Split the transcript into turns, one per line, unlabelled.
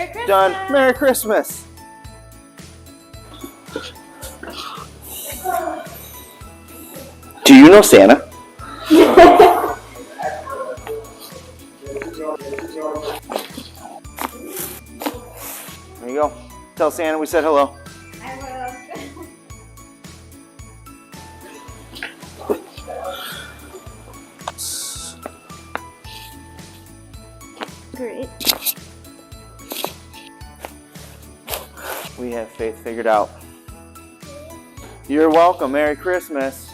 Merry Christmas.
Done. Merry Christmas. Do you know Santa? There you go. Tell Santa we said hello.
I will. Great.
We have Faith figured out. You're welcome. Merry Christmas.